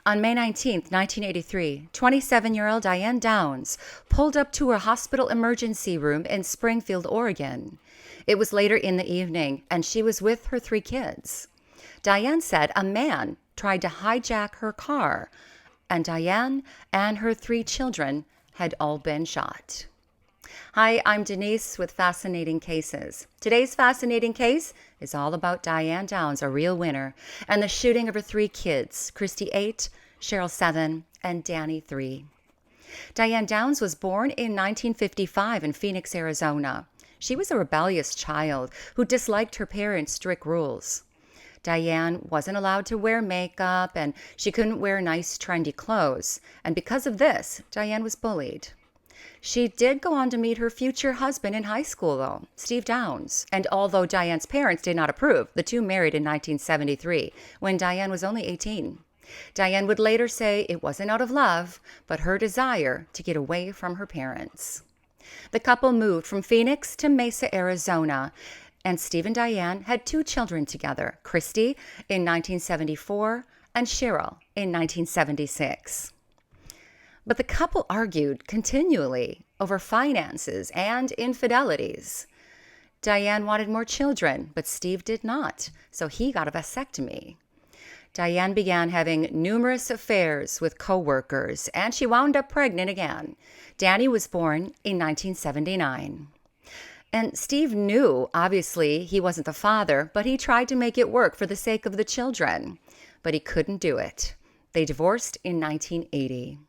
On May 19, 1983, 27-year-old Diane Downs pulled up to her hospital emergency room in Springfield, Oregon. It was later in the evening, and she was with her 3 kids. Diane said a man tried to hijack her car, and Diane and her 3 children had all been shot. Hi, I'm Denise with Fascinating Cases. Today's fascinating case is all about Diane Downs, a real winner, and the shooting of her 3 kids, Christy 8, Cheryl 7, and Danny 3. Diane Downs was born in 1955 in Phoenix, Arizona. She was a rebellious child who disliked her parents' strict rules. Diane wasn't allowed to wear makeup, and she couldn't wear nice, trendy clothes. And because of this, Diane was bullied. She did go on to meet her future husband in high school, though, Steve Downs. And although Diane's parents did not approve, the 2 married in 1973, when Diane was only 18. Diane would later say it wasn't out of love, but her desire to get away from her parents. The couple moved from Phoenix to Mesa, Arizona, and Steve and Diane had 2 children together, Christy in 1974 and Cheryl in 1976. But the couple argued continually over finances and infidelities. Diane wanted more children, but Steve did not, so he got a vasectomy. Diane began having numerous affairs with co-workers, and she wound up pregnant again. Danny was born in 1979. And Steve knew, obviously, he wasn't the father, but he tried to make it work for the sake of the children. But he couldn't do it. They divorced in 1980.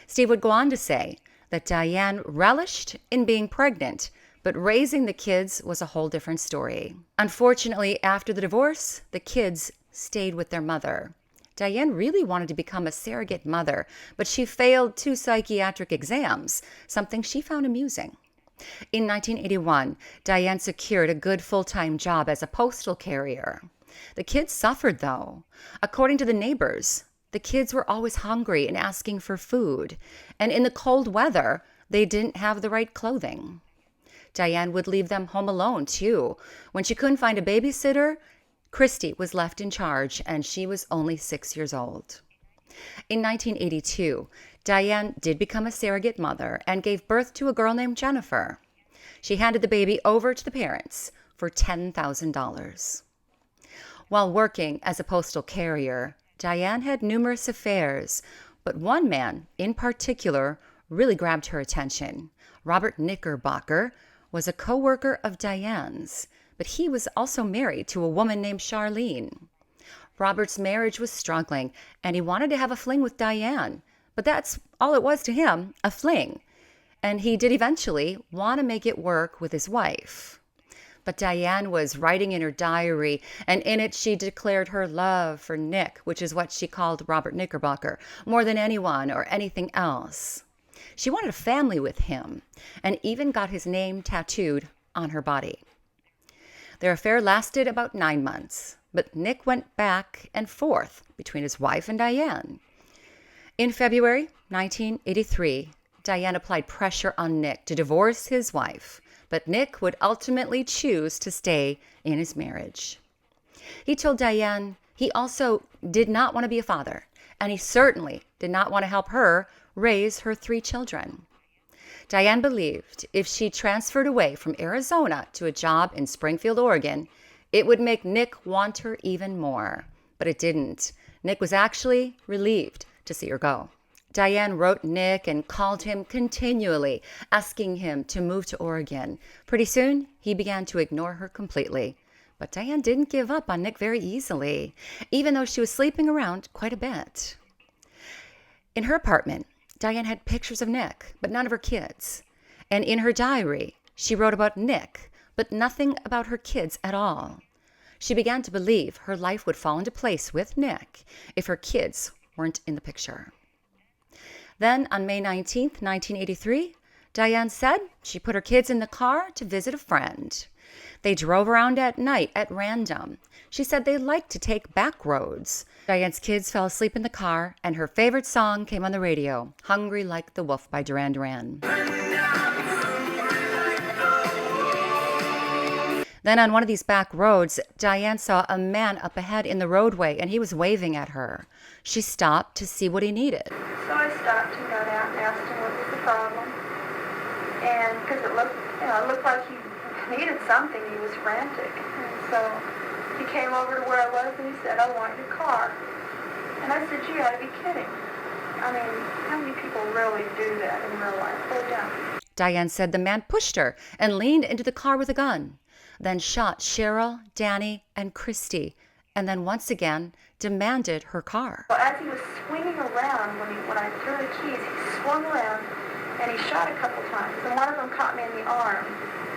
Steve would go on to say that Diane relished in being pregnant, but raising the kids was a whole different story. Unfortunately, after the divorce, the kids stayed with their mother. Diane really wanted to become a surrogate mother, but she failed 2 psychiatric exams, something she found amusing. In 1981, Diane secured a good full-time job as a postal carrier. The kids suffered, though. According to the neighbors, the kids were always hungry and asking for food, and in the cold weather, they didn't have the right clothing. Diane would leave them home alone, too. When she couldn't find a babysitter, Christy was left in charge, and she was only 6 years old. In 1982, Diane did become a surrogate mother and gave birth to a girl named Jennifer. She handed the baby over to the parents for $10,000. While working as a postal carrier, Diane had numerous affairs, but one man in particular really grabbed her attention. Robert Knickerbocker was a co-worker of Diane's, but he was also married to a woman named Charlene. Robert's marriage was struggling, and he wanted to have a fling with Diane, but that's all it was to him, a fling. And he did eventually want to make it work with his wife. But Diane was writing in her diary, and in it she declared her love for Nick, which is what she called Robert Knickerbocker, more than anyone or anything else. She wanted a family with him, and even got his name tattooed on her body. Their affair lasted about 9 months, but Nick went back and forth between his wife and Diane. In February 1983, Diane applied pressure on Nick to divorce his wife, but Nick would ultimately choose to stay in his marriage. He told Diane he also did not want to be a father, and he certainly did not want to help her raise her 3 children. Diane believed if she transferred away from Arizona to a job in Springfield, Oregon, it would make Nick want her even more. But it didn't. Nick was actually relieved to see her go. Diane wrote Nick and called him continually, asking him to move to Oregon. Pretty soon, he began to ignore her completely. But Diane didn't give up on Nick very easily, even though she was sleeping around quite a bit. In her apartment, Diane had pictures of Nick, but none of her kids. And in her diary, she wrote about Nick, but nothing about her kids at all. She began to believe her life would fall into place with Nick if her kids weren't in the picture. Then, on May 19, 1983, Diane said she put her kids in the car to visit a friend. They drove around at night at random. She said they liked to take back roads. Diane's kids fell asleep in the car, and her favorite song came on the radio, Hungry Like the Wolf by Duran Duran. Then on one of these back roads, Diane saw a man up ahead in the roadway, and he was waving at her. She stopped to see what he needed. So I stopped and got out and asked him what was the problem. And because it looked like he needed something, he was frantic. And so he came over to where I was and he said, "I want your car." And I said, "You gotta be kidding. I mean, how many people really do that in real life? They're dumb." Diane said the man pushed her and leaned into the car with a gun, then shot Cheryl, Danny, and Christy, and then once again demanded her car. Well, as he was swinging around, when I threw the keys, he swung around and he shot a couple times, and one of them caught me in the arm,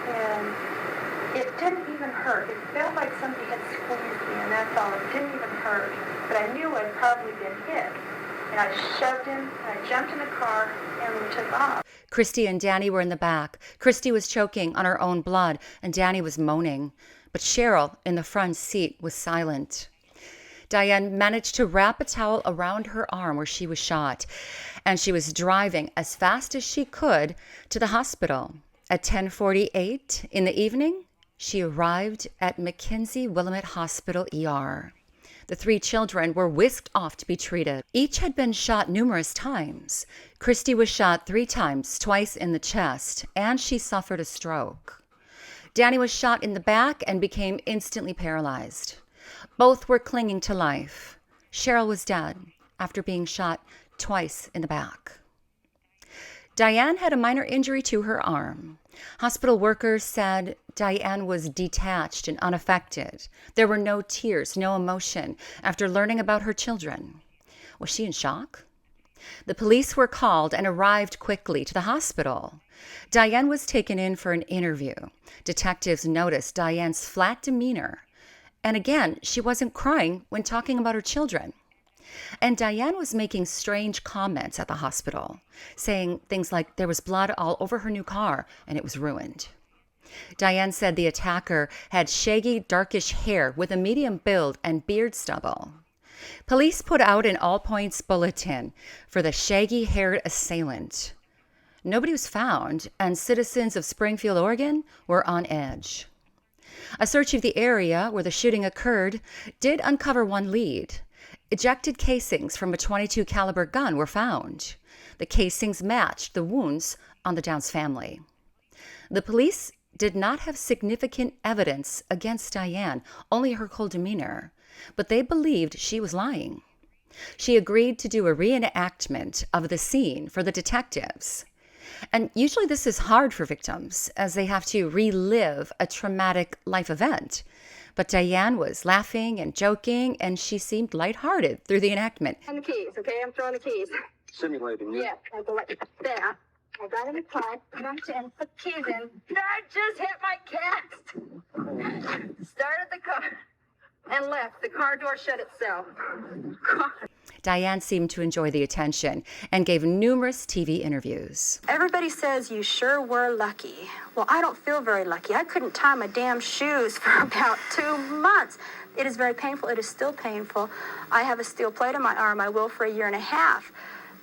and it didn't even hurt. It felt like somebody had squeezed me, and that's all. It didn't even hurt, but I knew I'd probably been hit. And I shoved him, and I jumped in the car, and we took off. Christy and Danny were in the back. Christy was choking on her own blood, and Danny was moaning. But Cheryl, in the front seat, was silent. Diane managed to wrap a towel around her arm where she was shot, and she was driving as fast as she could to the hospital. At 10:48 in the evening, she arrived at McKenzie-Willamette Hospital ER. The 3 children were whisked off to be treated. Each had been shot numerous times. Christy was shot 3 times, twice in the chest, and she suffered a stroke. Danny was shot in the back and became instantly paralyzed. Both were clinging to life. Cheryl was dead after being shot twice in the back. Diane had a minor injury to her arm. Hospital workers said Diane was detached and unaffected. There were no tears, no emotion after learning about her children. Was she in shock? The police were called and arrived quickly to the hospital. Diane was taken in for an interview. Detectives noticed Diane's flat demeanor. And again, she wasn't crying when talking about her children. And Diane was making strange comments at the hospital, saying things like there was blood all over her new car and it was ruined. Diane said the attacker had shaggy, darkish hair with a medium build and beard stubble. Police put out an all-points bulletin for the shaggy-haired assailant. Nobody was found, and citizens of Springfield, Oregon, were on edge. A search of the area where the shooting occurred did uncover one lead. Ejected casings from a .22 caliber gun were found. The casings matched the wounds on the Downs family. The police did not have significant evidence against Diane, only her cold demeanor, but they believed she was lying. She agreed to do a reenactment of the scene for the detectives. And usually this is hard for victims, as they have to relive a traumatic life event. But Diane was laughing and joking, and she seemed lighthearted through the enactment. And the keys, okay? I'm throwing the keys. Simulating, yeah? Yeah, I go like there. I got in the car, jumped in, put the keys in. I just hit my cat. Started the car and left. The car door shut itself. God. Diane seemed to enjoy the attention and gave numerous TV interviews. Everybody says you sure were lucky. Well, I don't feel very lucky. I couldn't tie my damn shoes for about 2 months. It is very painful. It is still painful. I have a steel plate on my arm. I will for a year and a half.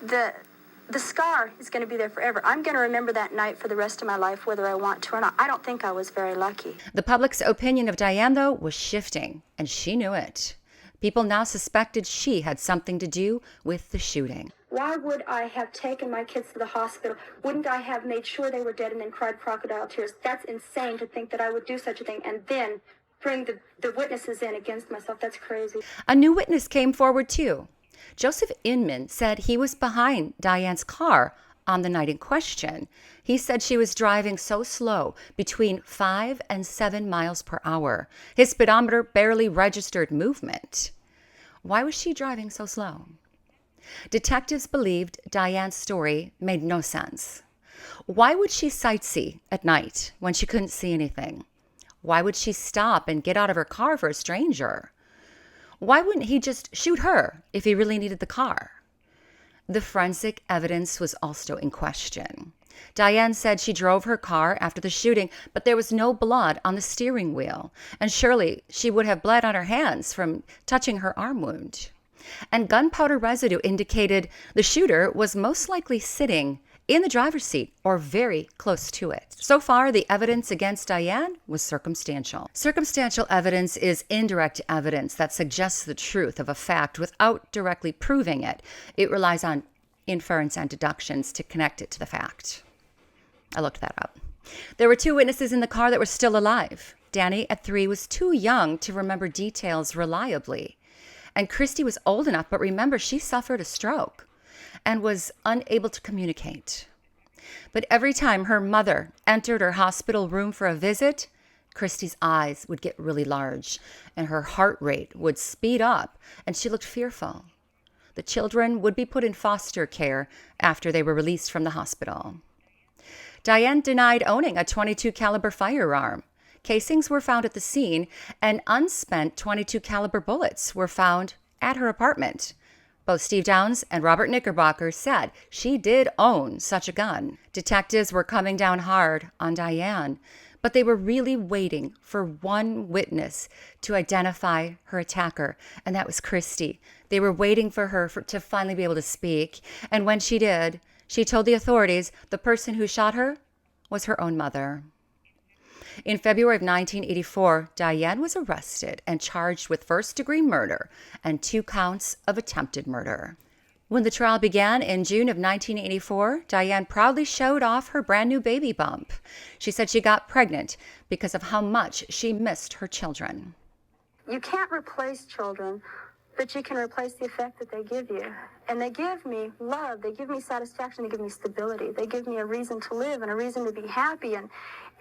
The scar is going to be there forever. I'm going to remember that night for the rest of my life, whether I want to or not. I don't think I was very lucky. The public's opinion of Diane, though, was shifting, and she knew it. People now suspected she had something to do with the shooting. Why would I have taken my kids to the hospital? Wouldn't I have made sure they were dead and then cried crocodile tears? That's insane to think that I would do such a thing and then bring the witnesses in against myself. That's crazy. A new witness came forward, too. Joseph Inman said he was behind Diane's car on the night in question. He said she was driving so slow, between 5 and 7 miles per hour. His speedometer barely registered movement. Why was she driving so slow? Detectives believed Diane's story made no sense. Why would she sightsee at night when she couldn't see anything? Why would she stop and get out of her car for a stranger? Why wouldn't he just shoot her if he really needed the car? The forensic evidence was also in question. Diane said she drove her car after the shooting, but there was no blood on the steering wheel, and surely she would have bled on her hands from touching her arm wound. And gunpowder residue indicated the shooter was most likely sitting in the driver's seat or very close to it. So far, the evidence against Diane was circumstantial. Circumstantial evidence is indirect evidence that suggests the truth of a fact without directly proving it. It relies on inference and deductions to connect it to the fact. I looked that up. There were 2 witnesses in the car that were still alive. Danny, at 3, was too young to remember details reliably. And Christy was old enough, but remember, she suffered a stroke and was unable to communicate. But every time her mother entered her hospital room for a visit, Christy's eyes would get really large and her heart rate would speed up and she looked fearful. The children would be put in foster care after they were released from the hospital. Diane denied owning a .22 caliber firearm. Casings were found at the scene and unspent .22 caliber bullets were found at her apartment. Both Steve Downs and Robert Knickerbocker said she did own such a gun. Detectives were coming down hard on Diane, but they were really waiting for one witness to identify her attacker, and that was Christy. They were waiting for her to finally be able to speak, and when she did, she told the authorities the person who shot her was her own mother. In February of 1984, Diane was arrested and charged with first-degree murder and 2 counts of attempted murder. When the trial began in June of 1984, Diane proudly showed off her brand new baby bump. She said she got pregnant because of how much she missed her children. You can't replace children, but you can replace the effect that they give you. And they give me love, they give me satisfaction, they give me stability, they give me a reason to live and a reason to be happy,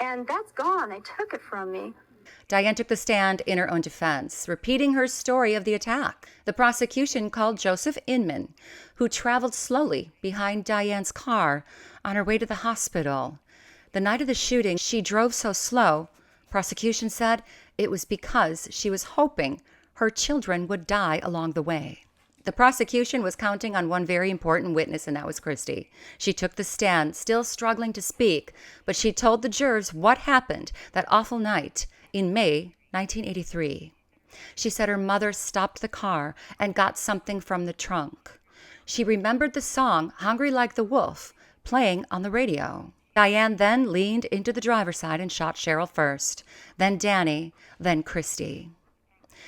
and that's gone. They took it from me. Diane took the stand in her own defense, repeating her story of the attack. The prosecution called Joseph Inman, who traveled slowly behind Diane's car on her way to the hospital. The night of the shooting, she drove so slow, prosecution said it was because she was hoping her children would die along the way. The prosecution was counting on one very important witness, and that was Christy. She took the stand, still struggling to speak, but she told the jurors what happened that awful night in May 1983. She said her mother stopped the car and got something from the trunk. She remembered the song Hungry Like the Wolf playing on the radio. Diane then leaned into the driver's side and shot Cheryl first, then Danny, then Christy.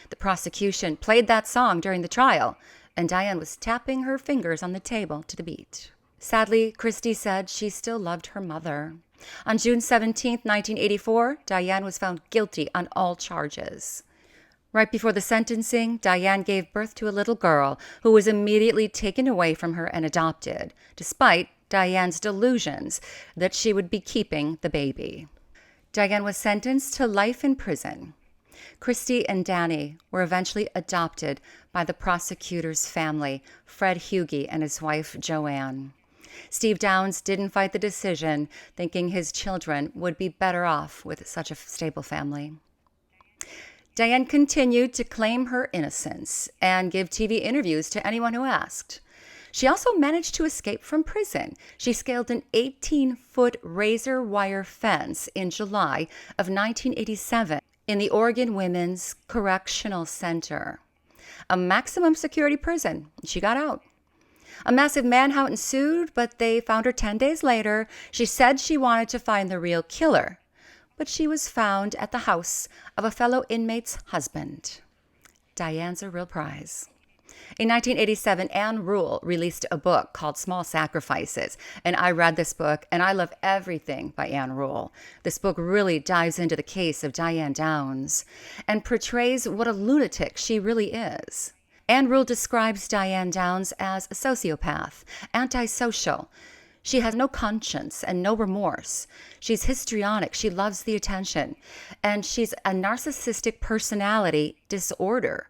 The prosecution played that song during the trial, and Diane was tapping her fingers on the table to the beat. Sadly, Christy said she still loved her mother. On June 17, 1984, Diane was found guilty on all charges. Right before the sentencing, Diane gave birth to a little girl who was immediately taken away from her and adopted, despite Diane's delusions that she would be keeping the baby. Diane was sentenced to life in prison. Christy and Danny were eventually adopted by the prosecutor's family, Fred Hughey and his wife, Joanne. Steve Downs didn't fight the decision, thinking his children would be better off with such a stable family. Diane continued to claim her innocence and give TV interviews to anyone who asked. She also managed to escape from prison. She scaled an 18-foot razor wire fence in July of 1987 in the Oregon Women's Correctional Center, a maximum security prison. She got out. A massive manhunt ensued, but they found her 10 days later. She said she wanted to find the real killer, but she was found at the house of a fellow inmate's husband. Diane's a real prize. In 1987, Ann Rule released a book called Small Sacrifices, and I read this book, and I love everything by Ann Rule. This book really dives into the case of Diane Downs and portrays what a lunatic she really is. Ann Rule describes Diane Downs as a sociopath, antisocial. She has no conscience and no remorse. She's histrionic. She loves the attention. And she's a narcissistic personality disorder.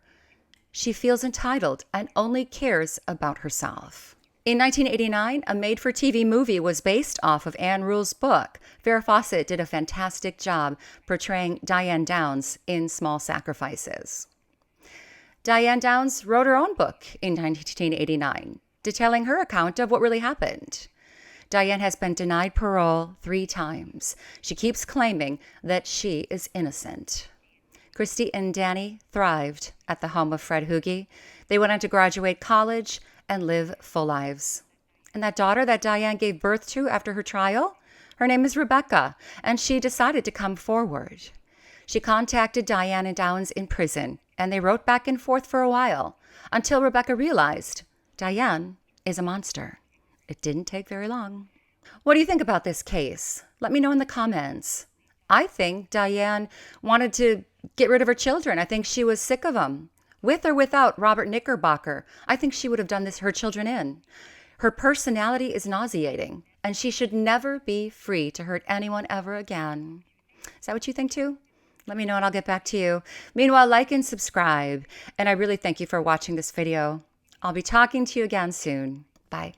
She feels entitled and only cares about herself. In 1989, a made-for-TV movie was based off of Ann Rule's book. Farrah Fawcett did a fantastic job portraying Diane Downs in Small Sacrifices. Diane Downs wrote her own book in 1989, detailing her account of what really happened. Diane has been denied parole 3 times. She keeps claiming that she is innocent. Christy and Danny thrived at the home of Fred Hughey. They went on to graduate college and live full lives. And that daughter that Diane gave birth to after her trial, her name is Rebecca, and she decided to come forward. She contacted Diane Downs in prison, and they wrote back and forth for a while until Rebecca realized Diane is a monster. It didn't take very long. What do you think about this case? Let me know in the comments. I think Diane wanted to get rid of her children. I think she was sick of them. With or without Robert Knickerbocker, I think she would have done this her children in. Her personality is nauseating, and she should never be free to hurt anyone ever again. Is that what you think too? Let me know and I'll get back to you. Meanwhile, like and subscribe. And I really thank you for watching this video. I'll be talking to you again soon. Bye.